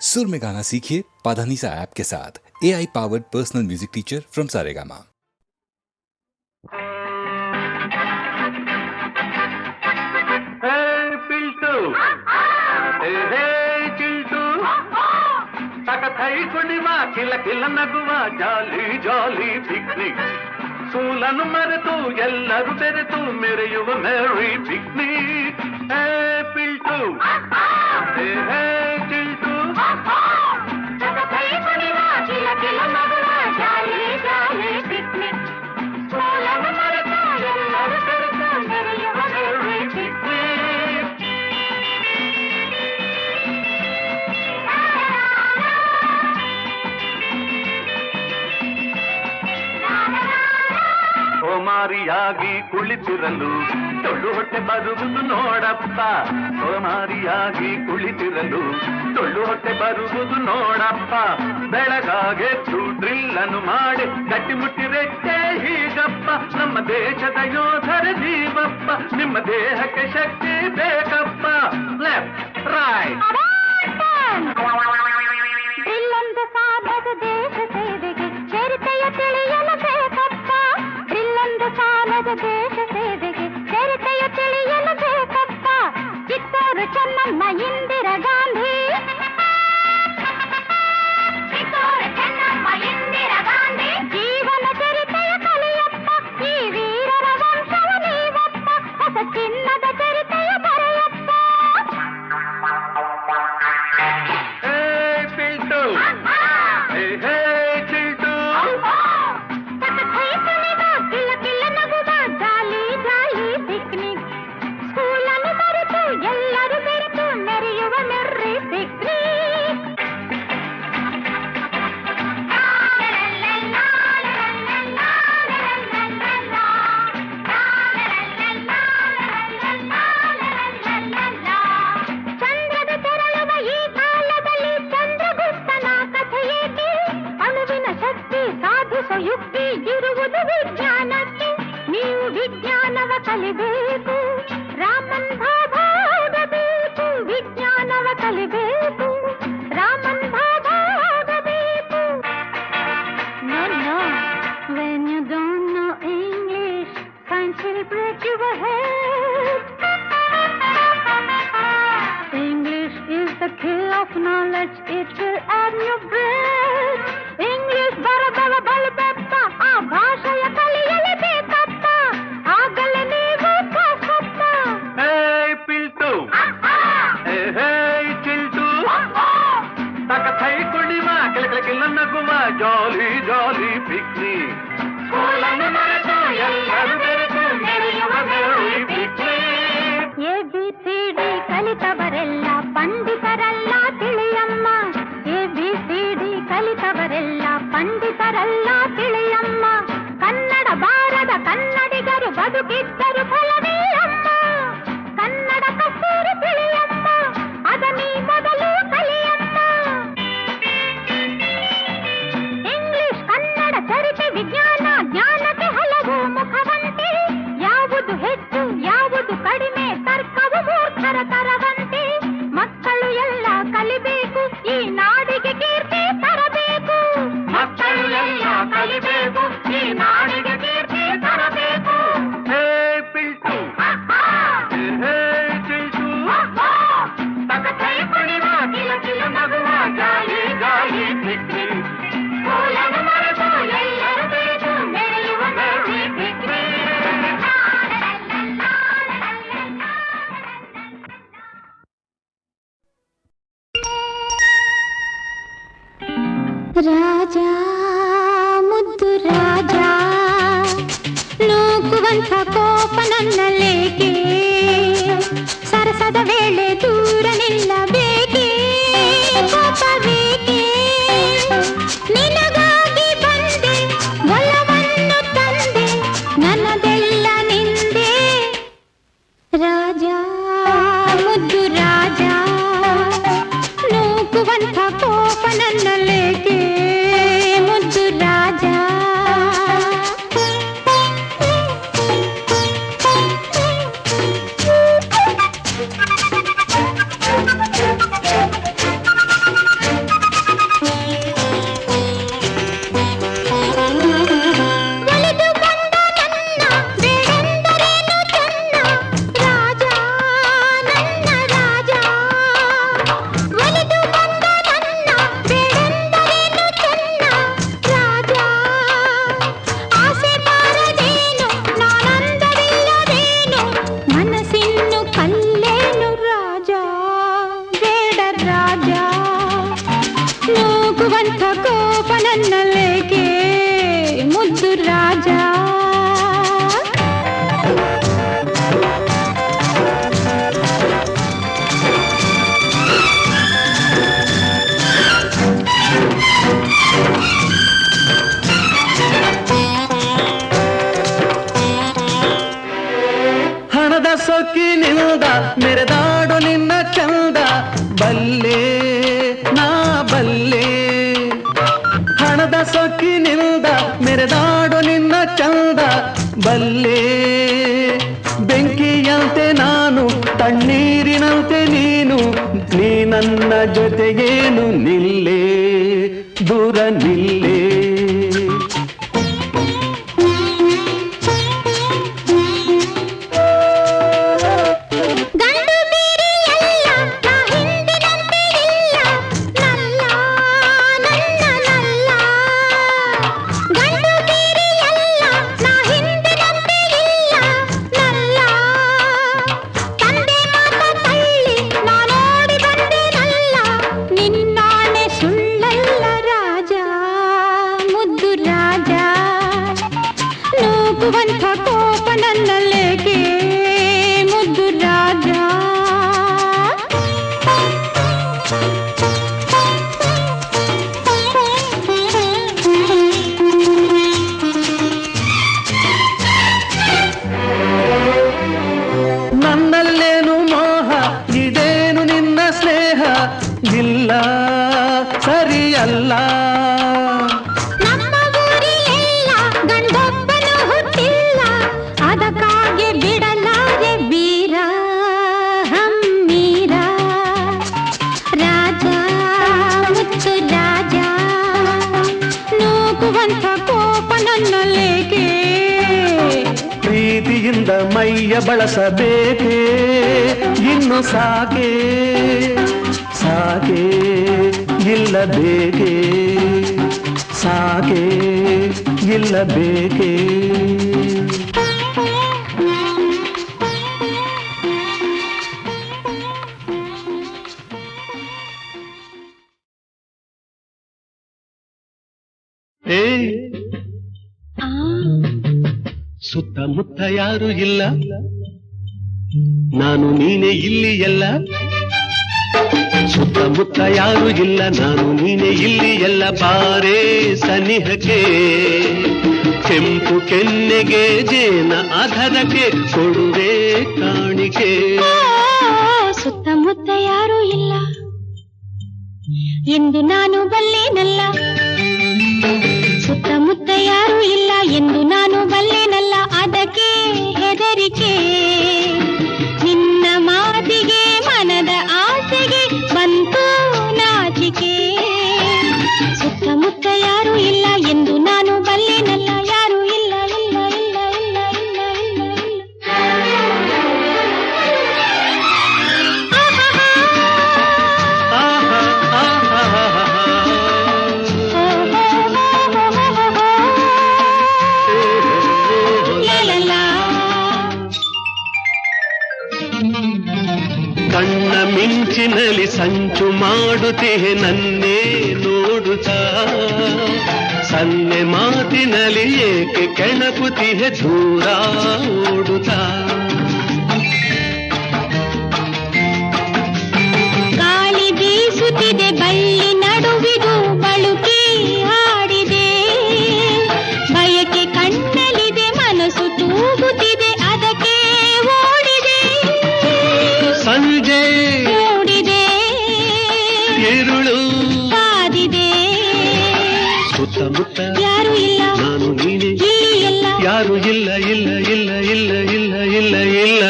सुर में गाना सीखिए पाधानीसा ऐप के साथ। AI powered personal music teacher from Saregama. ಕಿಲ ಕಿಲ ನಗುವ ಜಾಲಿ ಜಾಲಿ ಪಿಕ್ನಿಕ್ ಸೂಲನು ಮರೆತು ಎಲ್ಲರೂ ಬೆರೆತು ಮೆರೆಯುವ ಮೆರಿ ಪಿಕ್ನಿಕ್. ಹೇ ಪಿಲ್ಟು ಹೇ ಚಿಲ್ಟು ಕಿಲ ಕಿಲ ನಗುವ ಜಾಲಿ ಜಾಲಿ ಪಿಕ್ನಿಕ್ ಸೂಲನು ಮರೆತು ಎಲ್ಲರೂ ಬೆರೆತು ಮೆರೆಯುವ ಮೆರಿ ಪಿಕ್ನಿಕ್. ಸೋಮಾರಿಯಾಗಿ ಕುಳಿತಿರಲು ಟೊಳ್ಳು ಹೊಟ್ಟೆ ಬರುವುದು ನೋಡಪ್ಪ. ಸೋಮಾರಿಯಾಗಿ ಕುಳಿತಿರಲು ಟೊಳ್ಳು ಹೊಟ್ಟೆ ಬರುವುದು ನೋಡಪ್ಪ. ಬೆಳಗಾಗೆದ್ದು ಡ್ರಿಲ್ಲನ್ನು ಮಾಡಿ ಗಟ್ಟಿಮುಟ್ಟಿರೆಟ್ಟೆ ಹೀಗಪ್ಪ. ನಮ್ಮ ದೇಶದ ಯೋಧರ ಜೀವಪ್ಪ, ನಿಮ್ಮ ದೇಹಕ್ಕೆ ಶಕ್ತಿ ಬೇಕಪ್ಪ. ಲೆಫ್ಟ್ ರೈಟ್ ಡ್ರಿಲ್ಲೊಂದು ಸಾಧದ ದೇಶ ಸೇವೆಗೆ ಚರಿತೆಯ ತಿಳಿಯಲು ಬೇಕಪ್ಪ. ಡ್ರಿಲ್ಲೊಂದು ಸಾಲದ ದೇಶ ಸೇವೆಗೆ ಚರಿತೆಯ ತಿಳಿಯಲು ಬೇಕಪ್ಪ. ಕಿತ್ತೂರು ಚೆನ್ನಮ್ಮ ಇಂದಿರಾ ಗಾಂಧಿ, ಕಿತ್ತೂರು ಚೆನ್ನಮ್ಮ ಇಂದಿರಾ ಗಾಂಧಿ ಜೀವನ ಚರಿತೆಯ ಕಲಿಯಪ್ಪ. ಈ ವೀರರ ವಂಶವ ನೀವಪ್ಪ, ಹೊಸ ಚಿನ್ನದ ಚರಿತೆಯ ಬರೆಯಪ್ಪ. ಯುಕ್ತಿ ಇರುವುದು ವಿಜ್ಞಾನಕ್ಕೆ, ನೀವು ವಿಜ್ಞಾನವ ಕಲಿಬೇಕು. ರಾಮನ್ ಬಾಬಾ ಆಗಬೇಕು, ವಿಜ್ಞಾನವ ಕಲಿಬೇಕು. ರಾಮನ್ ಬಾಬಾ ಆಗಬೇಕು. No, no, when you don't know English, science will break your head. English is the key of knowledge, it will add your breath. English ಬರದವ ಬಲಬೆಪ್ಪ, ಆ ಭಾಷೆಯ ಕಲಿಯಲೇಬೇಕಪ್ಪ. ಆಗಲೇ ನೀವು ಪಾಸಪ್ಪ. ಹೇ ಪಿಲ್ಟು ಹೇ ಚಿಲ್ಟು ತಕಥೈ ಕುಣಿವ ಕಿಲ ಕಿಲ ಕಿಲ ನಗುವ ಜಾಲಿ ಜಾಲಿ ಪಿಕ್ನಿಕ್ ಸ್ಕೂಲನ್ನು ಮರೆತು ಎಲ್ಲರೂ ಬೆರೆತು ಮೆರೆಯುವ ಮೆರಿ ಪಿಕ್ನಿಕ್. ABCD ಕಲಿತವರೆಲ್ಲ ಪಂಡಿತರಲ್ಲ ತಿಳಿಯಮ್ಮ. ABCD ಕಲಿತವರೆಲ್ಲ ಪಂಡಿತರಲ್ಲ ತಿಳಿಯಮ್ಮ. ಕನ್ನಡ ಬಾರದ ಕನ್ನಡಿಗರು ಬದುಕಿದ್ದರು ಫಲವೇ ಅಮ್ಮ. ಕನ್ನಡ ಕಸ್ತೂರಿ ತಿಳಿಯಮ್ಮ, ಅದ ನೀ ಮೊದಲು ಕಲಿಯಮ್ಮ. ಇಂಗ್ಲಿಷ್ ಕನ್ನಡ ಚರಿತೆ ವಿಜ್ಞಾನ ಜ್ಞಾನಕ್ಕೆ ಹಲವು ಮುಖವಂತೆ. ಯಾವುದು ಹೆಚ್ಚು ಯಾವುದು ಕಡಿಮೆ ತರ್ಕವು ಮೂರ್ಖರ ತರವಂತೆ. ಮಕ್ಕಳು ಎಲ್ಲ ಕಲಿಬೇಕು, ಈ ನಾಡಿಗೆ ಕೀರ್ತಿ ತರಬೇಕು. ಮಕ್ಕಳು ಎಲ್ಲ ಕಲಿಬೇಕು, ಈ ನಾಡಿಗೆ ಕೀರ್ತಿ ತರಬೇಕು. ಹೇ ಪಿಲ್ಟು ಹೇ ಚಿಲ್ಟು ತಕಥೈ ಕುಣಿವ ಕಿಲ ಕಿಲ ನಗುವ ಜಾಲಿ ಜಾಲಿ ಪಿಕ್ನಿಕ್ ಸ್ಕೂಲನ್ನು ಮರೆತು ಎಲ್ಲರೂ ಬೆರೆತು ಮೆರೆಯುವ ಮೆರಿ ಪಿಕ್ನಿಕ್. ರಾಜ ಮುದ್ದು ರಾಜ, ನೂಕುವಂಥ ಕೋಪ ನನ್ನಲ್ಲೇಕೆ? ಸರಸದ ವೇಳೆ ದೂರ ನಿಲ್ಲಬೇಕೆ? ಕೋಪವೇಕೆ? ನಿನಗಾಗಿ ಬಂದೆ, ಒಲವನ್ನು ತಂದೆ, ನನ್ನದೆಲ್ಲ ನಿಂದೆ. ರಾಜ ಮುದ್ದು ರಾಜ, ನೂಕುವಂಥ ಕೋಪ ನನ್ನಲ್ಲೇಕೆ? ಮುದ್ದು ರಾಜ ನೂಕುವಂಥ ಕೋಪ ನನ್ನಲ್ಲೇಕೆ ಮುದ್ದು ರಾಜ. ಹಣದ ಸೊಕ್ಕಿನಿಂದ ಮೆರೆದಾಡು ನಿನ್ನ ಚಂದ ಬಲ್ಲೆ ನಾ ಬಲ್ಲೆ. ಹಣದ ಸೊಕ್ಕಿನಿಂದ ಮೆರೆದಾಡು ನಿನ್ನ ಚಂದ ಬಲ್ಲೆ. ಬೆಂಕಿಯಂತೆ ನಾನು ತಣ್ಣೀರಿನಂತೆ ನೀನು, ನೀ ನನ್ನ ಜೊತೆಗೇನು ನಿಲ್ಲೇ ದೂರ ನಿಲ್ಲೇ. ನೂಕುವಂಥ ಕೋಪ ನನ್ನಲ್ಲೇಕೆ ಮುದ್ದು ರಾಜ. ನನ್ನಲ್ಲೇನು ಮೋಹ ಇದೇನು ನಿನ್ನ ಸ್ನೇಹ ಇಲ್ಲ ಸರಿಯಲ್ಲ. ಅದಕ್ಕಾಗಿ ಬಿಡಲಾರೆ ಬೀರ ಹಮ್ಮೀರ ರಾಜ ಮುತ್ತು ರಾಜ. ನೂಕುವಂಥ ಕೋಪ ನನ್ನಲ್ಲೇಕೆ ಪ್ರೀತಿಯಿಂದ ಮೈಯ ಬಳಸಬೇಕೇ ಇನ್ನು ಸಾಕೆ ಸಾಕೆ ಇಲ್ಲ ಬೇಕೆ ಸಾಕೆ ಇಲ್ಲ ಬೇಕೆ. ಸುತ್ತಮುತ್ತ ಯಾರು ಇಲ್ಲ, ನಾನು ನೀನೇ ಇಲ್ಲಿ ಎಲ್ಲ. ಸುತ್ತಮುತ್ತ ಯಾರು ಇಲ್ಲ, ನಾನು ನೀನೇ ಇಲ್ಲಿ ಎಲ್ಲ. ಬಾರೇ ಸನಿಹಕ್ಕೆ ಕೆಂಪು ಕೆನ್ನೆಗೆ ಜೇನ ಆಧಾರಕ್ಕೆ ಕೊಡುವೆ ಕಾಣಿಕೆ. ಸುತ್ತಮುತ್ತ ಯಾರು ಇಲ್ಲ ಎಂದು ನಾನು ಬಲ್ಲೆನಲ್ಲ. ಸುತ್ತಮುತ್ತ ಯಾರು ಇಲ್ಲ ಎಂದು ನಾನು ಬಲ್ಲೆನಲ್ಲ. ಅದಕ್ಕೆ ಹೆದರಿಕೆ ನಿನ್ನ ಮಾತಿಗೆ ಮನದ ಆಸೆಗೆ ಬಂತು ನಾಚಿಕೆ. ಸುತ್ತಮುತ್ತ ಯಾರು ಇಲ್ಲ ಎಂದು ನಾನು ಬಲ್ಲೆನಲ್ಲ. ಯಾರು ಇಲ್ಲ ಇಲ್ಲ ಇಲ್ಲ ಇಲ್ಲ ಇಲ್ಲ ಇಲ್ಲ. ಕಣ್ಣ ಮಿಂಚಿನಲ್ಲಿ ಸಂಚು ಮಾಡುತ್ತಿಹೆ ನನ್ನೇ ನೋಡುತ್ತಾ. ಸನ್ನೆ ಮಾತಿನಲ್ಲಿ ಏಕೆ ಕೆಣಕುತ್ತಿಹೆ ದೂರ ಓಡುತ್ತಾ. ಗಾಳಿ ಬೀಸುತ್ತಿದೆ ಬಳ್ಳಿ ನಡುವಿದು ಬಳುಕಿ ಹಾಡಿದೆ. ಬಯಕೆ ಕಣ್ಣಲ್ಲಿದೆ ಮನಸ್ಸು ತೂಗುತ್ತಿದೆ ಅದಕ್ಕೆ ಓಡಿದೆ. ಸಂಜೆ ಓಡಿದೆ ഇരുಳು ಕಾದಿದೆ. ಸುತ್ತಮುತ್ತ ಯಾರು ಇಲ್ಲ ನಾನು ನೀನೆ ಇಲ್ಲಿ ಎಲ್ಲ. ಯಾರು ಇಲ್ಲ ಇಲ್ಲ ಇಲ್ಲ ಇಲ್ಲ ಇಲ್ಲ ಇಲ್ಲ ಇಲ್ಲ.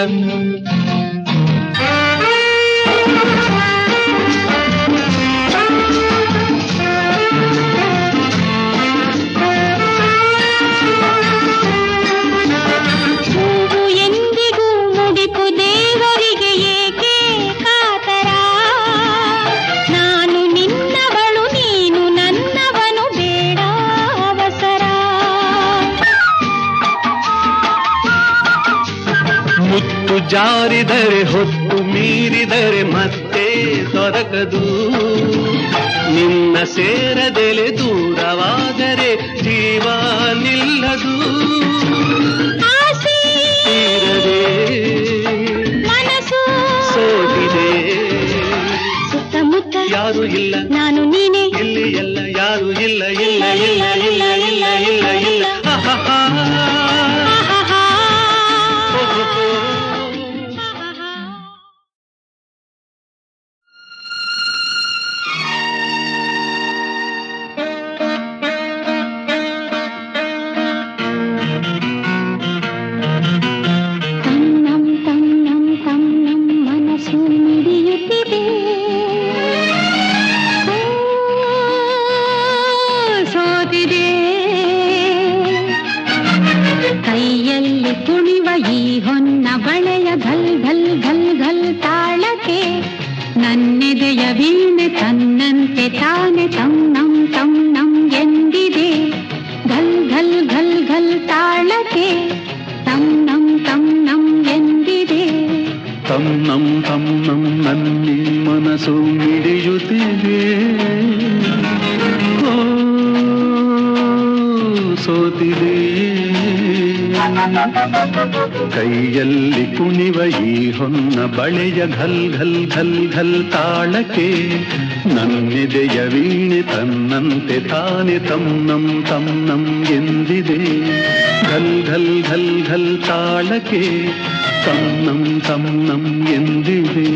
ಹೂವು ಎಂದಿಗೂ ಮುಡಿಪು ದೇವರಿಗೆ ಏಕೆ ಕಾತರ. ನಾನು ನಿನ್ನವಳು ನೀನು ನನ್ನವನು ಬೇಡ ಅವಸರ. ಮುತ್ತು ಜಾರಿದರೆ ಹೊತ್ತು ಮೀರಿದರೆ ಮತ್ತೆ ದೊರಕದು. ನಿನ್ನ ಸೇರದೆಲೆ ದೂರವಾದರೆ ಜೀವ ನಿಲ್ಲದು. ಆಸೆ ತೀರದೆ ಮನಸ್ಸು ಸೋತಿದೆ. ಸುತ್ತಮುತ್ತ ಯಾರು ಇಲ್ಲ, ನಾನು ನೀನೆ, ಇಲ್ಲಿ ಎಲ್ಲ ಯಾರು ಇಲ್ಲ ಇಲ್ಲ ಇಲ್ಲ ಇಲ್ಲ ಇಲ್ಲ ಇಲ್ಲ ಇಲ್ಲ. ತನ್ನಂ ತನ್ನಂ ತನ್ನಂ ಮನಸ್ಸು ಮಿಡಿಯುತ್ತಿದೆ. ಸೋತಿದೆ ಕೈಯಲ್ಲಿ ಕುಣಿವ ಈ ಹೊನ್ನ ಬಳೆಯ ಘಲ್ ಘಲ್ ಘಲ್ ಘಲ್ ತಾಳಕ್ಕೆ ನನ್ನೆದೆಯ ವೀಣೆ ತನ್ನಂತೆ ತಾನೆ ತನ್ನಂ ತನ್ನಂ ಎಂದಿದೆ. ಘಲ್ ಘಲ್ ಘಲ್ ಘಲ್ ತಾಳಕ್ಕೆ ತನ್ನಂ ತನ್ನಂ ಎಂದಿದೆ. ತನ್ನಂ ತನ್ನಂ ನನ್ನಿ ಮನಸ್ಸು ಮಿಡಿಯುತ್ತಿದೆ. ಓ, ಸೋತಿದೆ ಕೈಯಲ್ಲಿ ಕುಣಿವ ಈ ಹೊನ್ನ ಬಳೆಯ ಘಲ್ ಘಲ್ ಘಲ್ ಘಲ್ ತಾಳಕ್ಕೆ ನನ್ನೆದೆಯ ವೀಣೆ ತನ್ನಂತೆ ತಾನೆ ತನ್ನಂ ತನ್ನಂ ಎಂದಿದೆ. ಘಲ್ ಘಲ್ ಘಲ್ ಘಲ್ ತಾಳಕ್ಕೆ ತನ್ನಂ ತನ್ನಂ ಎಂದಿದೆ.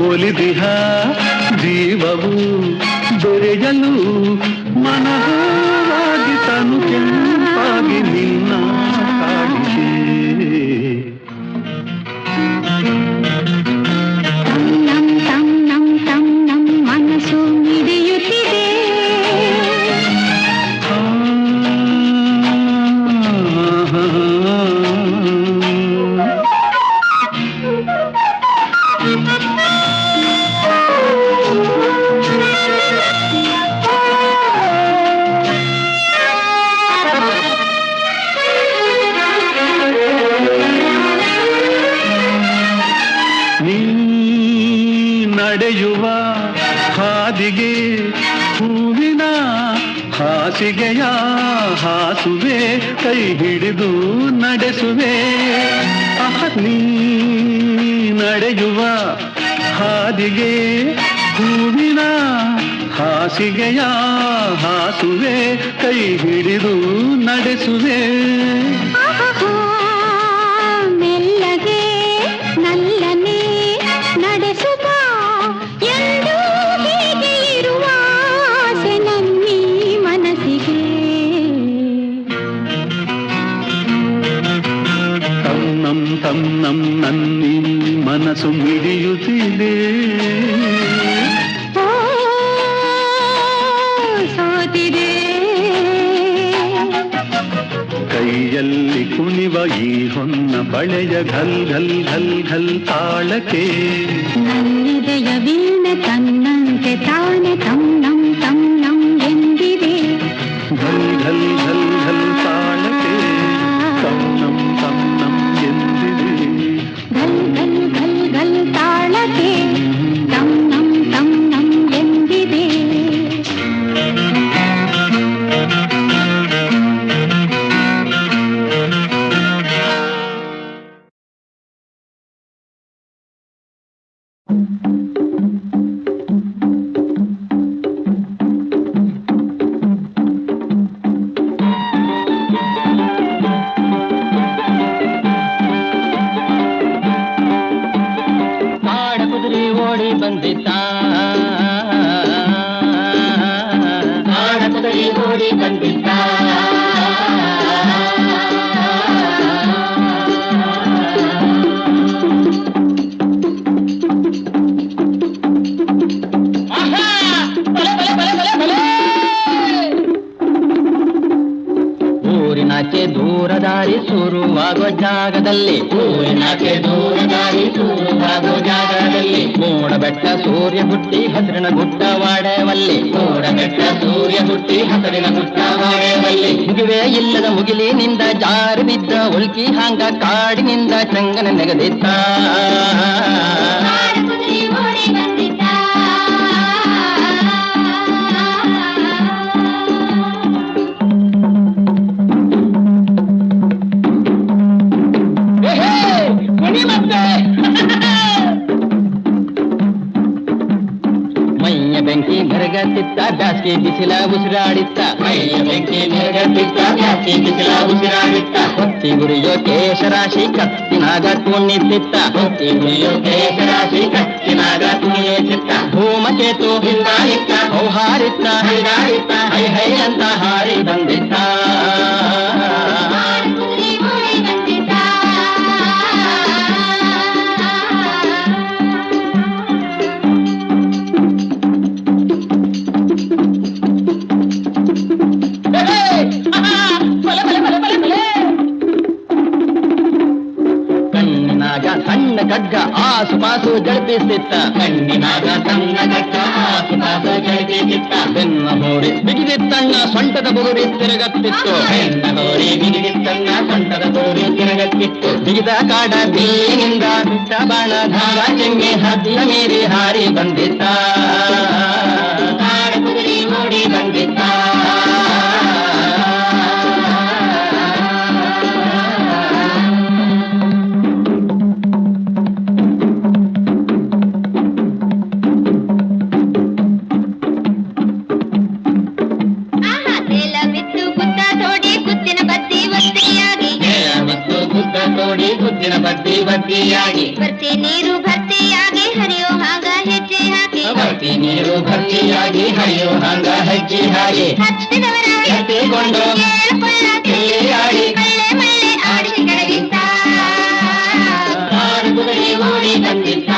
ಒಲಿದಿಹ ಜೀವವು ದೊರೆಯಲು ಮನವಾಗಿ ತನು ಕೆಂಪಾಗಿ ನಿನ್ನ ಕಾಡಿದೆ. ತನ್ನಂ ತನ್ನಂ ತನ್ನಂ ಮನಸ್ಸು ಮಿಡಿಯುತ್ತಿದೆ. ನಡೆಯುವ ಹಾದಿಗೆ ಹೂವಿನ ಹಾಸಿಗೆಯ ಹಾಸುವೆ ಕೈ ಹಿಡಿದು ನಡೆಸುವೆ. ನೀ ನಡೆಯುವ ಹಾದಿಗೆ ಹೂವಿನ ಹಾಸಿಗೆಯ ಹಾಸುವೆ ಕೈ ಹಿಡಿದು ನಡೆಸುವೆ. ಮೆಲ್ಲಗೆ ನಲ್ಲನೆ ನಡೆಸುತ್ತ ಎಂದು ಹೀಗೆ ಇರುವ ಆಸೆ ನನ್ನೀ ಮನಸ್ಸಿಗೆ. ತನ್ನಂ ತನ್ನಂ ನನ್ನಿ ಮನಸ್ಸು ಮಿಡಿಯುತ್ತಿದೆ. ಓ, ಸೋತಿದೆ ಕೈಯಲ್ಲಿ ಕುಣಿವ ಈ ಹೊನ್ನ ಬಳೆಯ ಘಲ್ ಘಲ್ ಘಲ್ ಘಲ್ ತಾಳಕ್ಕೆ ನನ್ನಿದೆಯ ವೀಣೆ ತನ್ನಂತೆ ತಾನೆ ತನ್ನಂ ತನ್ನಂ ಎಂದಿದೆ. ಘಲ್ ಘಲ್ ಘಲ್ ಘಲ್ ತಾಳಕ್ಕೆ ತನ್ನಂ ತನ್ನಂ ಎಂದಿದೆ. ಘಲ್ ಘಲ್ ಘಲ್ ಘಲ್ ತಾಳಕ್ಕೆ ತನ್ನಂ ತನ್ನಂ ಎಂದಿದೆ. ಬಂದಿತ್ತ ಕಾಡಕುದುರೆ ಓಡಿ ಬಂದಿತ್ತ ಊರಿನಾಚೆ ದೂರ ದಾರಿ ಶುರುವಾಗೋ ಜಾಗದಲ್ಲಿ ಊರಿನಾಚೆ ದೂರ ದಾರಿ ಶುರುವಾಗೋ ಜಾಗದಲ್ಲಿ ಮೂಡ ಬೆಟ್ಟ ಸೂರ್ಯ ಹುಟ್ಟಿ ಹಸಿರಿನ ಗುಡ್ಡ ವಾಡೆವಲ್ಲಿ ಮೂಡ ಬೆಟ್ಟ ಸೂರ್ಯ ಹುಟ್ಟಿ ಹಸಿರಿನ ಗುಡ್ಡ ವಾಡೆವಲ್ಲಿ ಮುಗಿವೇ ಇಲ್ಲದ ಮುಗಿಲಿನಿಂದ ಜಾರು ಬಿದ್ದ ಉಲ್ಕಿ ಹಾಂಗ ಕಾಡಿನಿಂದ ಚಂಗನ ನೆಗದಿತ್ತ ಮೈಯ ಬೆಂಕಿ ಮೆರಗತ್ತಿತ್ತ ಬ್ಯಾಸ್ಗೆ ಬಿಸಿಲ ಉಸಿರಾಡಿತ್ತ ಮೈಯ ಬೆಂಕಿ ಮೆರಗತ್ತಿತ್ತ ಬ್ಯಾಸ್ಗೆ ಬಿಸಿಲ ಉಸಿರಾಡಿತ್ತ ಹೊತ್ತಿ ಗುರಿಯೋ ಕೇಶರಾಶಿ ಕತ್ತಿನಾಗ ಕುಣಿತಿತ್ತ ಹೊತ್ತಿ ಗುರಿಯೋ ಕೇಶರಾಶಿ ಕತ್ತಿನಾಗ ಕುಣಿಯುತ್ತಿತ್ತ ಧೂಮಕೇತು ಹಿಂದಾಡಿತ್ತ ಹೌಹಾರಿತ್ತ ಹೈದಾಡಿತ್ತ ಹೈ ಹೈ ಅಂತ ಹಾರಿ ಬಂದಿತ್ತ ಸಣ್ಣ ಖಡ್ಗ ಆಸುಪಾಸು ಜಳಪಿಸ್ತಿತ್ತ ಕಣ್ಣಿನಾಗ ಸಣ್ಣ ಖಡ್ಗ ಆಸುಪಾಸು ಜಳಪಿಸಿತ್ತ ಬೆನ್ನ ಹೋರಿ ಬಿಗಿದಿತ್ತಣ್ಣ ಸೊಂಟದ ಬುಗುರಿ ತಿರುಗತ್ತಿತ್ತು ಬೆನ್ನ ಹೋರಿ ಬಿಗಿದಿತ್ತಣ್ಣ ಸೊಂಟದ ಬುಗುರಿ ತಿರುಗತ್ತಿತ್ತು ಬಿಗಿದ ಕಾಡ ಬೀನಿಂದ ಬಿಟ್ಟ ಬಾಣ ಧಾರ ಚೆಮ್ಮೆ ಹದ್ದಿಯ ಮೀರಿ ಹಾರಿ ಬಂದಿತ್ತ ಕಾಡಕುದುರೆ ಓಡಿ ಬಂದಿತ್ತ ಗುದ್ದಿನ ಬದ್ದಿ ಬದ್ದಿಯಾಗಿ ಬರ್ತಿ ನೀರು ಭರ್ತಿಯಾಗಿ ಹರಿಯೋ ಹಾಗ ಹೆಜ್ಜೆ ಹಾಕಿ ಬರ್ತಿ ನೀರು ಭರ್ತಿಯಾಗಿ ಹರಿಯೋ ಹಾಗ ಹೆಜ್ಜೆ ಹಾಗೆ ಹಚ್ಚಿದವರ ಎತ್ತಿಕೊಂಡು ಆಡಿ ಕಳ್ಳೆ ಮಳ್ಳೆ ಆಡಿಸಿ ಕೆಳಗಿತ್ತ ಕಾಡಕುದುರೆ ಓಡಿ ಬಂದಿತ್ತ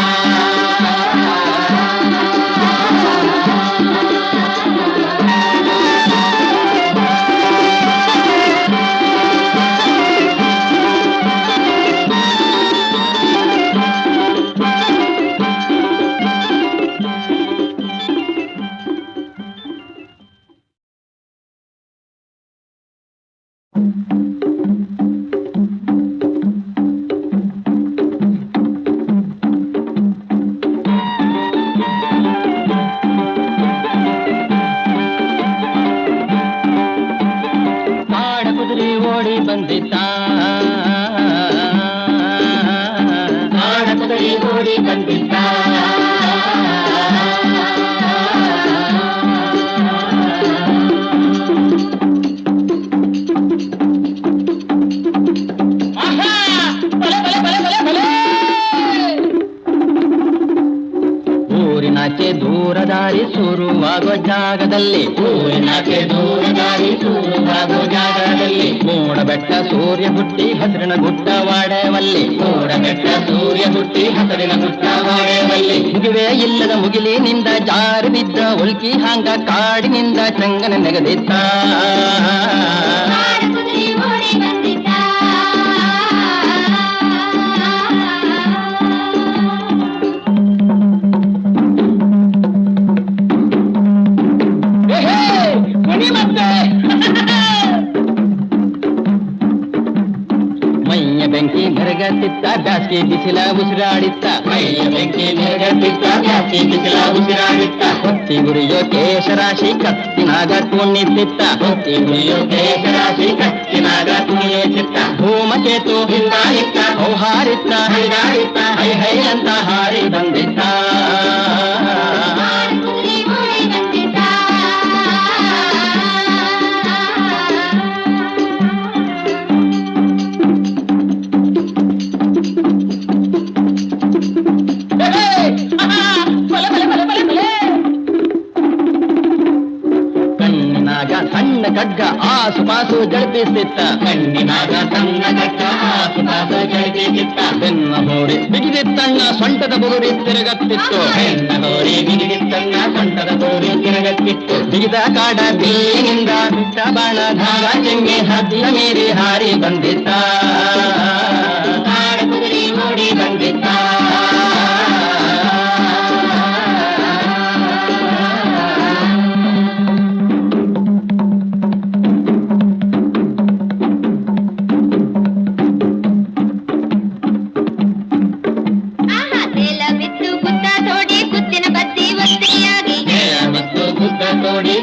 ಕಾಡಕುದುರೆ ಓಡಿ ಬಂದಿತ್ತ ಕಾಡಕುದುರೆ ಓಡಿ ಬಂದಿತ್ತ ಊರಿನಾಚೆ ದೂರ ದಾರಿ ಶುರುವಾಗೋ ಜಾಗದಲ್ಲಿ ಊರಿನಾಚೆ ದೂರ ದಾರಿ ಶುರುವಾಗೋ ಜಾಗದಲ್ಲಿ ಮೂಡ ಬೆಟ್ಟ ಸೂರ್ಯ ಹುಟ್ಟಿ ಹಸಿರಿನ ಗುಡ್ಡ ವಾಡೆವಲ್ಲಿ ಮೂಡ ಬೆಟ್ಟ ಸೂರ್ಯ ಹುಟ್ಟಿ ಹಸಿರಿನ ಗುಡ್ಡ ವಾಡೆವಲ್ಲಿ ಮುಗಿವೇ ಇಲ್ಲದ ಮುಗಿಲಿನಿಂದ ಜಾರು ಬಿದ್ದ ಉಲ್ಕಿ ಹಾಂಗ ಕಾಡಿನಿಂದ ಚಂಗನ ನೆಗದಿತ್ತ ಮೈಯ ಬೆಂಕಿ ಮೆರಗತ್ತಿತ್ತ ಬ್ಯಾಸ್ಗೆ ಬಿಸಿಲ ಉಸಿರಾಡಿತ್ತ ಮೈಯ ಬೆಂಕಿ ಮೆರಗತ್ತಿತ್ತ ಬ್ಯಾಸ್ಗೆ ಬಿಸಿಲ ಉಸಿರಾಡಿತ್ತ ಹೊತ್ತಿ ಗುರಿಯೋ ಕೇಶರಾಶಿ ಕತ್ತಿನಾಗ ಕುಣಿತಿತ್ತ ಹೊತ್ತಿ ಗುರಿಯೋ ಕೇಶರಾಶಿ ಕತ್ತಿನಾಗ ಕುಣಿಯುತ್ತಿತ್ತ ಧೂಮಕೇತು ಹಿಂದಾಡಿತ್ತ ಹೌಹಾರಿತ್ತ ಹೈದಾಡಿತ್ತ ಹೈ ಹೈ ಅಂತ ಹಾರಿ ಬಂದಿತ್ತ ಖಡ್ಗ ಆಸುಪಾಸು ಜಳಿಪಿಸ್ತಿತ್ತ ಕಣ್ಣಿನಾಗ ತನ್ನ ಖಡ್ಗ ಆಸುಪಾಸು ಜಳಿಪಿಸಿತ್ತ ಬೆನ್ನ ಹೋರಿ ಬಿಗಿದಿತ್ತಣ್ಣ ಸೊಂಟದ ಬುಗುರಿ ತಿರುಗತ್ತಿತ್ತು ಬೆನ್ನ ಹೋರಿ ಬಿಗಿದಿತ್ತಣ್ಣ ಸೊಂಟದ ಬುಗುರಿ ತಿರುಗತ್ತಿತ್ತು ಬಿಗಿದ ಕಾಡ ಬೀನಿಂದ ಬಿಟ್ಟ ಬಾಣ ಧಾರ ಚೆಂಗೆ ಹದ್ದಿಯ ಮೀರಿ ಹಾರಿ ಬಂದಿತ್ತ ಕಾಡ ಕುದುರೆ ಓಡಿ ಬಂದಿತ್ತ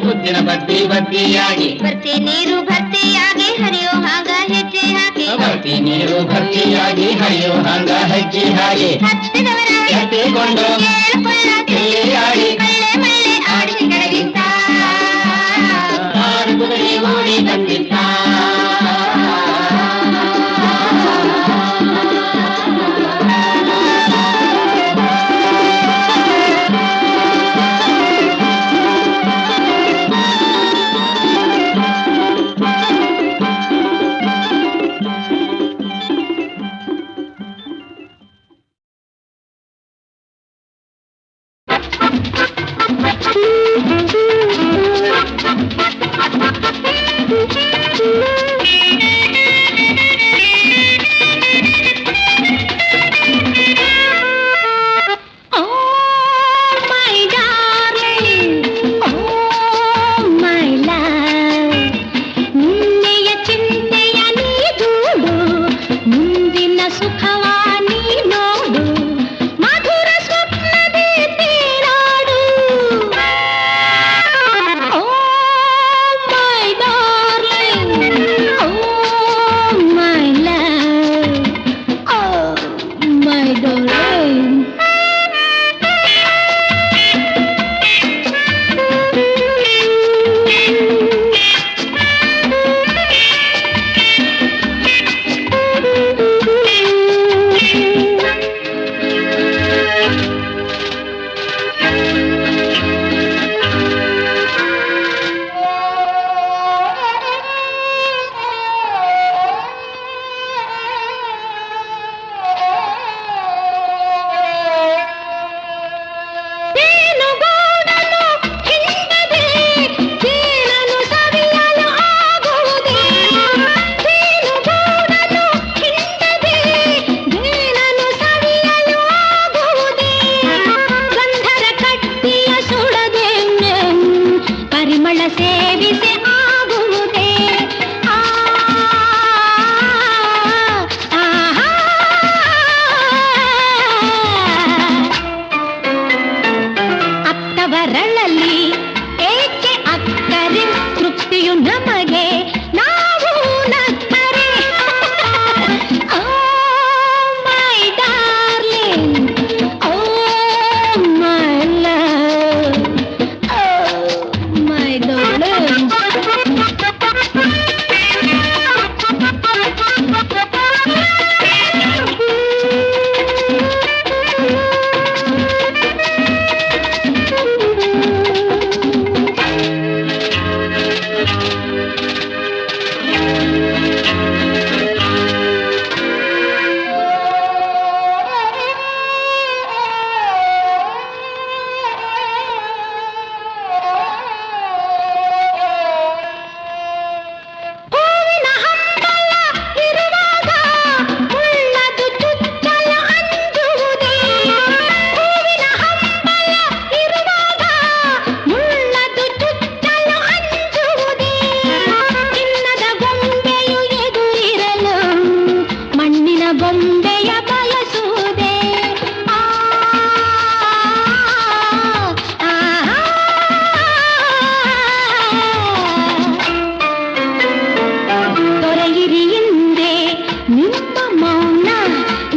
ಗುದ್ದಿನ ಬತ್ತಿ ಬತ್ತಿಯಾಗಿ ಬರ್ತಿ ನೀರು ಭರ್ತಿಯಾಗಿ ಹರಿಯೋ ಹಾಗ ಹೆಜ್ಜೆ ಹಾಕಿ ಬರ್ತಿ ನೀರು ಭರ್ತಿಯಾಗಿ ಹರಿಯೋ ಹಾಗ ಹೆಜ್ಜೆ ಹಾಗೆ ಹತ್ತಿದವರ ಎತ್ತಿಕೊಂಡು ಆಡಿ ಮಳ್ಳೆ ಮಳ್ಳೆ ಆಡಿಸಿ ಕೆಳಗಿತ್ತ ಕಾಡು ಕುದುರೆ ಓಡಿ ಬಂದಿತ್ತ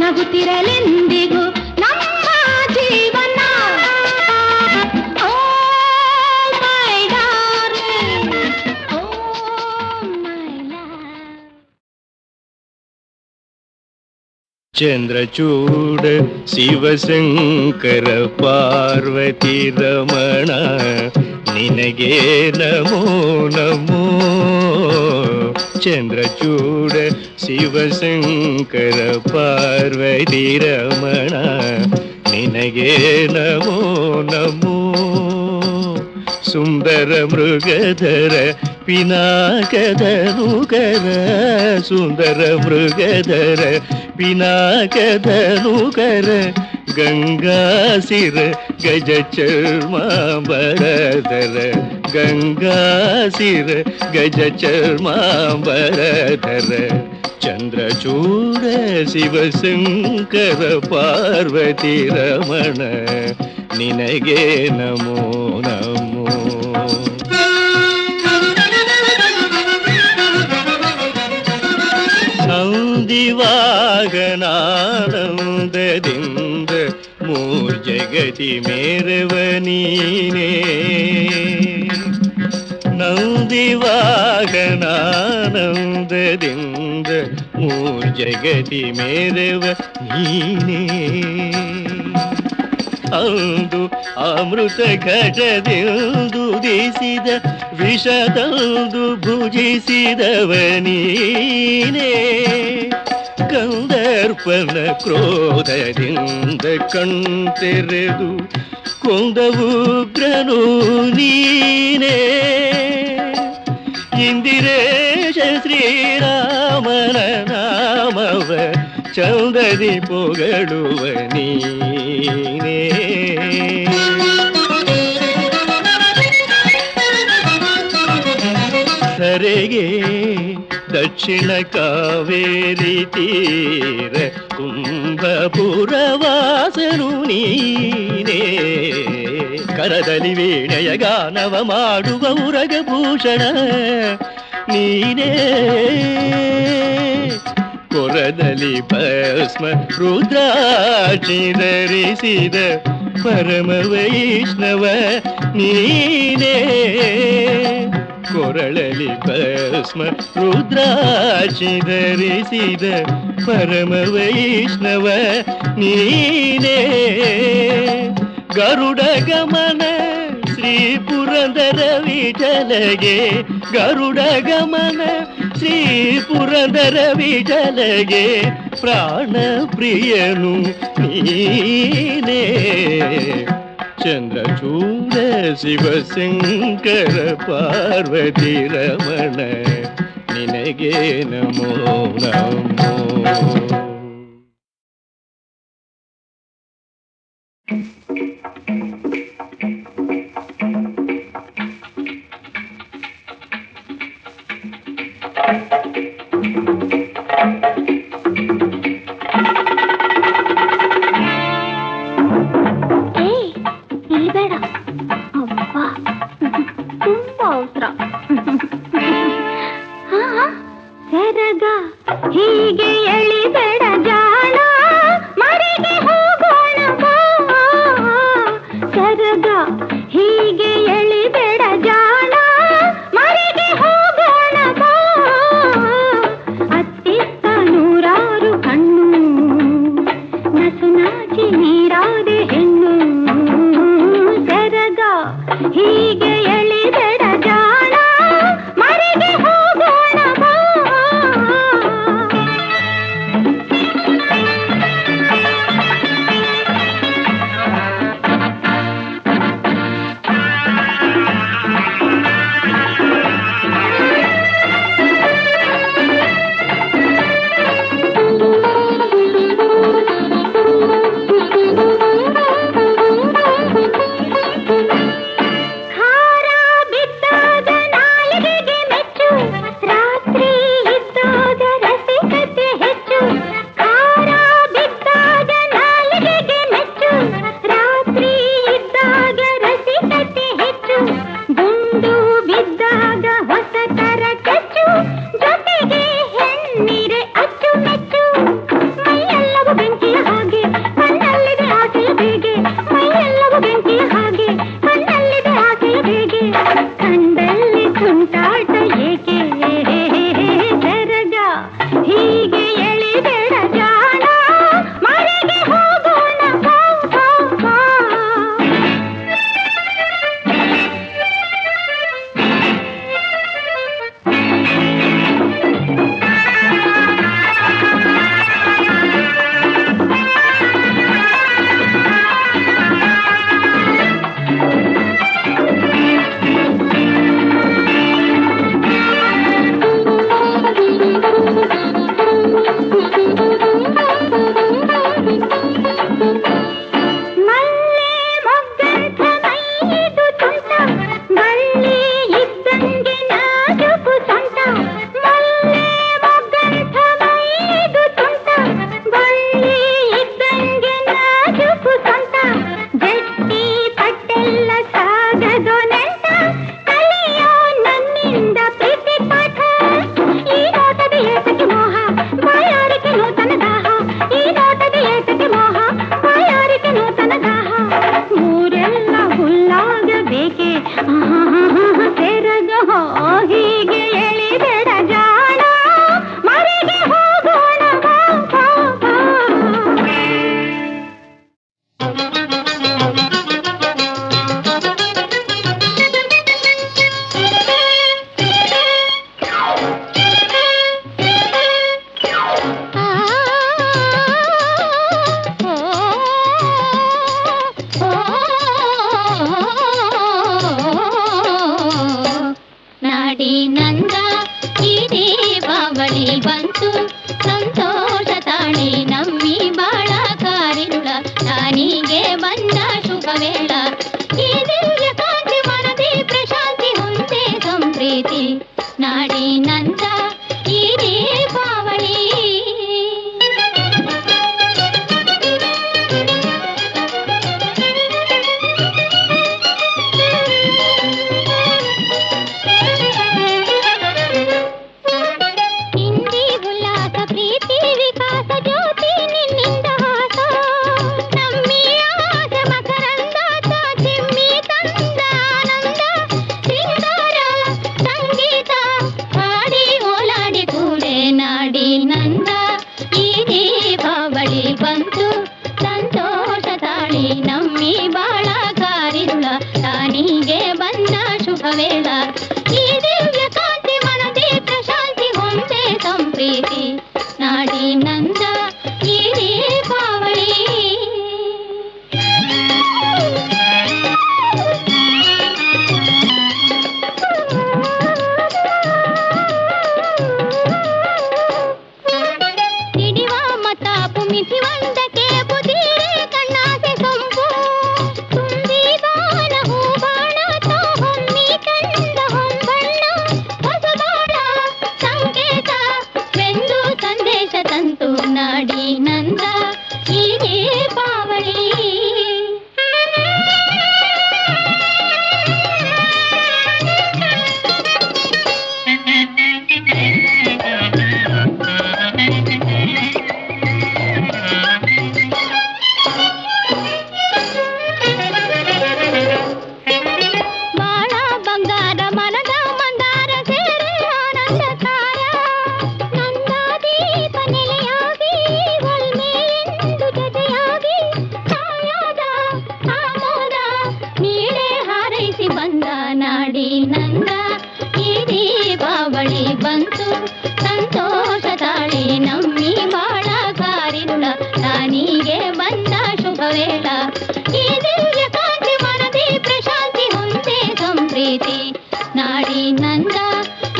ನಗುತ್ತಿರಲೆಂದಿಗೂ ನಮ್ಮ ಜೀವನ. Oh my darling, oh my love. Chandrachud Shivashankara Parvati Ramana ನಿನಗೆ ನಮೋ ನಮೋ ಚಂದ್ರಚೂಡ ಶಿವಶಂಕರ ಪಾರ್ವತಿ ರಮಣ ನಿನಗೆ ನಮೋ ನಮೋ ಸುಂದರ ಮೃಗಧರ ಪಿನಾಕಧನುಕರ ಸುಂದರ ಮೃಗಧರ ಪಿನಾಕಧನುಕರ ಗಂಗಾಸಿರ ಗಜ ಚರ್ಮಾಂಬರಧರ ಗಂಗಾಸಿರ ಗಜ ಚರ್ಮಾಂಬರಧರ ಚಂದ್ರಚೂಡ ಶಿವಶಂಕರ ಪಾರ್ವತಿ ರಮಣ ನಿನಗೆ ನಮೋ ನಮೋ ನಂದಿವಾಗನಾನಂದದಿಂದ ಮೂರ್ಜಗತಿ ಮೇರವ ನೀನೇ ನಂದಿವಾಗನಾನಂದದಿಂದ ಮೂರ್ಜಗತಿ ಮೇರವ ನೀನೇ ಅಂದು ಅಮೃತ ಘಟದೆಂದು ದಿಸಿದ ವಿಷದಂದು ಭುಜಿಸಿದವನೀನೇ ಕಂದರ್ಪನ ಕ್ರೋಧದಿಂದ ಕಣ್ತೆರೆದು ಕೊಂದ ಉಗ್ರನು ನೀನೇ ಇಂದಿರೇಶ ಶ್ರೀರಾಮನ ನಾಮವ ಚೌದರಿ ಪೊಗಳುವ ನೀನೇ ಸರೆಗೆ ದಕ್ಷಿಣ ಕಾವೇರಿ ತೀರ ಕುಂಭಪುರವಾಸನು ನೀನೇ ಕರದಲ್ಲಿ ವೀಣೆಯ ಗಾನವ ಮಾಡುವ ಉರಗಭೂಷಣ ನೀನೇ ಕೊರದಲ್ಲಿ ಭಸ್ಮ ರುದ್ರಾಕ್ಷಿ ಧರಿಸಿದ ಪರಮ ವೈಷ್ಣವ ನೀನೇ ಕೊರಳಲಿ ಭಸ್ಮ ರುದ್ರಾಕ್ಷಿ ಧರಿಸಿದ ಪರಮ ವೈಷ್ಣವ ನೀನೇ ಗರುಡ ಗಮನ ಶ್ರೀ ಪುರಂದರ ವಿಠಲಗೆ ಗರುಡ ಗಮನ ಶ್ರೀ ಪುರಂದರ ವಿಠಲಗೆ ಪ್ರಾಣ ಪ್ರಿಯನು ನೀನೇ ಚಂದ್ರಚೂಡ ಶಿವಶಂಕರ ಪಾರ್ವತಿ ರಮಣ ನಿನಗೆ ನಮೋ ನಮೋ ಸರಗ ಹೀಗೆ ಎಳಿಬೇಡ ಬಂತು ಸಂತೋಷ ತಾಳಿ ನಮ್ಮಿ ಬಾಳ ಕಾರಿರುಳ ತಾನಿಗೆ ಬಂದ ಶುಭ ವೇಳ ಈ ದಿವ್ಯ ಕಾಂತಿ ಮನದಿ ಪ್ರಶಾಂತಿ ಹೊಂದೆ ಸಂಪ್ರೀತಿ ನಾಡಿ ನಂದ ಈ ದೀಪಾವಳಿ ಹಿಡಿವ ಮತಾಪು ಮಿಥಿ ಒಂದಕ್ಕೆ ಬುದಿರೆ ಕಣ್ಣಾಸೆ ಸೊಂಪು ತುಂಬಿದಾನ ಹೂಬಾಣ ತಾ ಹೊಮ್ಮಿ ಕಂದ ಹೊಂಬಣ್ಣ ಹೊಸ ಬಾಣ ಸಂಕೇತ ವೆಂದು ಸಂದೇಶ ತಂತು ನಾಡಿ ನಂದ ಈ ದೀಪಾವಳಿ ಬಾಳ ಬಂಗಾರ ಮನದ ಮಂದಾರ ಸೇರೆ ಆನಂದ ತಾರ ನಂದ ದೀಪ ನೆಲೆಯಾಗಿ ಹೊಲ್ಮೆಯೆಂದು ಜೊತೆಯಾಗಿ ಸಾಯಾದ ಆಮೋದ ನೀಡೆ ಹಾರೈಸಿ ಬಂದ ನಾಡಿ ನಂದ ಈ ದೀಪಾವಳಿ ಬಂತು ಸಂತೋಷ ತಾಳಿ ನಮ್ಮಿ ಬಾಳ ಕಾರಿರುಳ ತಾನಿಗೆ ಬಂದ ಶುಭ ವೇಳ ಈ ದಿವ್ಯ ಕಾಂತಿ ಮನದಿ ಪ್ರಶಾಂತಿ ಹೊಂದೆ ಸಂಪ್ರೀತಿ ನಾಡಿ ನಂದ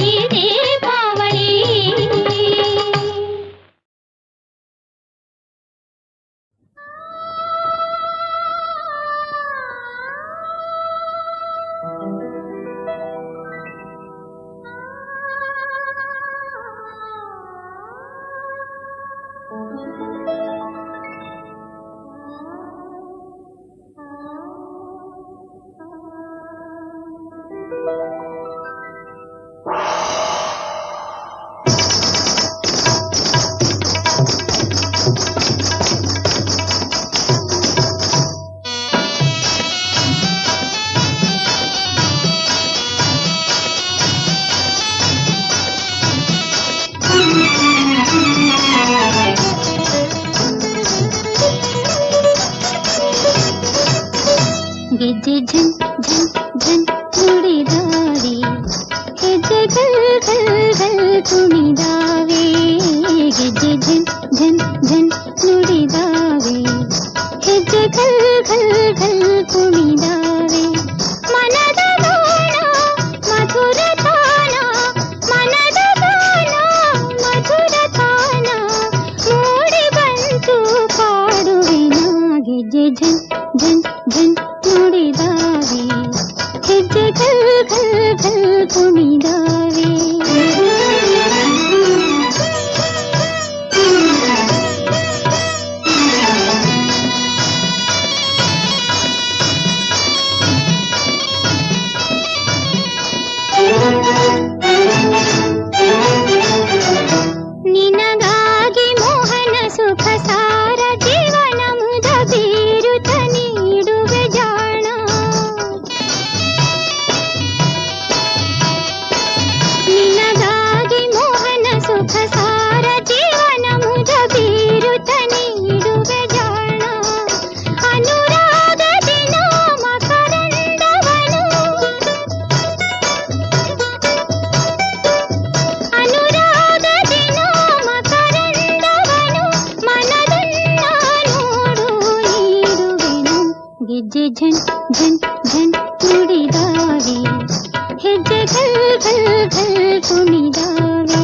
ಈ ದೀಪಾವಳಿ ಗೆಜ್ಜೆ ಝನ್ ಝನ್ ಝನ್ ನುಡಿದಾವೆ ಹೆಜ್ಜೆ ಘಲ್ ಘಲ್ ಘಲ್ ಕುಣಿದಾವೆ ಗೆಜ್ಜೆ ಝನ್ ಝನ್ ಝನ್ ನುಡಿದಾವೆ ಹೆಜ್ಜೆ ಘಲ್ ಘಲ್ ಘಲ್ ಕುಣಿದಾವೆ ಮನದ ಗಾನ ಮಧುರ ತಾನ ಮನದ ಗಾನ ಮಧುರ ತಾನ ಮೂಡಿ ಬಂತು ಪಾಡುವಿನ ಗೆಜ್ಜೆ ಝನ್ ಝನ್ ಝನ್ ನುಡಿದಾವೆ ಹೆಜ್ಜೆ ಘಲ್ ಘಲ್ ಘಲ್ ಕುಣಿದಾವೆ ನಿನಗಾಗಿ ಮೋಹನ ಸುಖ ಸಾರ ಜೀವನ ಮುದ ಬೀರುತ ನೀಡುವೆ ಜಾಣ ನಿನಗಾಗಿ ಮೋಹನ ಸುಖ ಸಾರ ಜೀವನ ಮುದ ಬೀರುತ ನೀಡುವೆ ಜಾಣ ಅನುರಾಗದಿ ನಾಮ ಕರಂದವನು ಅನುರಾಗದಿ ನಾಮ ಕರಂದವನು ಮನದನ್ನ ನೋಡು ನೀಡುವೆನು ಗೆಜ್ಜೆ ಝನ್ ಝನ್ ಝನ್ ನುಡಿದಾವೆ ಹೆಜ್ಜೆ ಘಲ್ ಘಲ್ ಘಲ್ ಕುಣಿದಾವೆ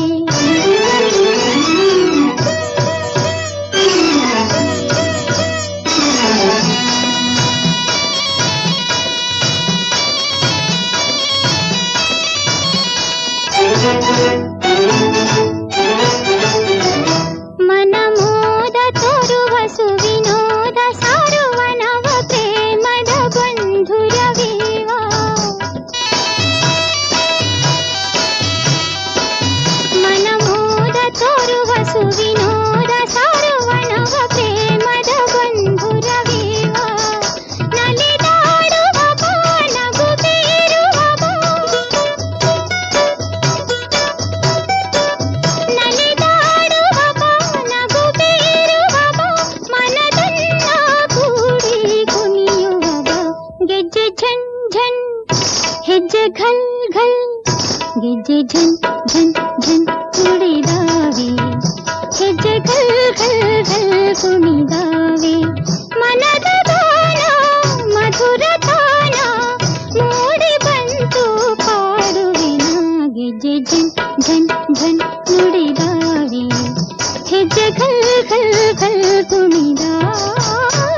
ಮನ ಮೋದ ತೋರುವ ಸುವಿನೋದ ಸಾರುವ ನವ ಪ್ರೇಮದ ಬಂಧುರವೀವ ಮನ ಮೋದ ತೋರುವ ಸುವಿನೋದ ಸಾರುವ ನವ ಪ್ರೇಮದ ಬಂಧುರವೀವ ನಲಿದಾಡುವ ಬಾನಗು ಬೀರುವ ಬಾ ನಲಿದಾಡುವ ಬಾನಗು ಬೀರುವ ಬಾ ಮನದ ಝನ್ ಹೆಜ್ಜೆ ಘಲ್ ಘಲ್ ಗೆಜ್ಜೆ ಝನ್ ಝನ್ ಝನ್ ಕುಣಿದಾವೆ ಹೆಜ್ಜೆ ಘಲ್ ಘಲ್ ಘಲ್ ಕುಣಿದಾವೆ ಮನದ ಗಾನ ಮಧುರ ತಾನ ಮೂಡಿ ಬಂತು ಪಾಡುವೆನ ಗೆಜ್ಜೆ ಝನ್ ಝನ್ ಝನ್ ನುಡಿದಾವೆ ಹೆಜ್ಜೆ ಘಲ್ ಘಲ್ ಘಲ್ ಕುಣಿದಾವೆ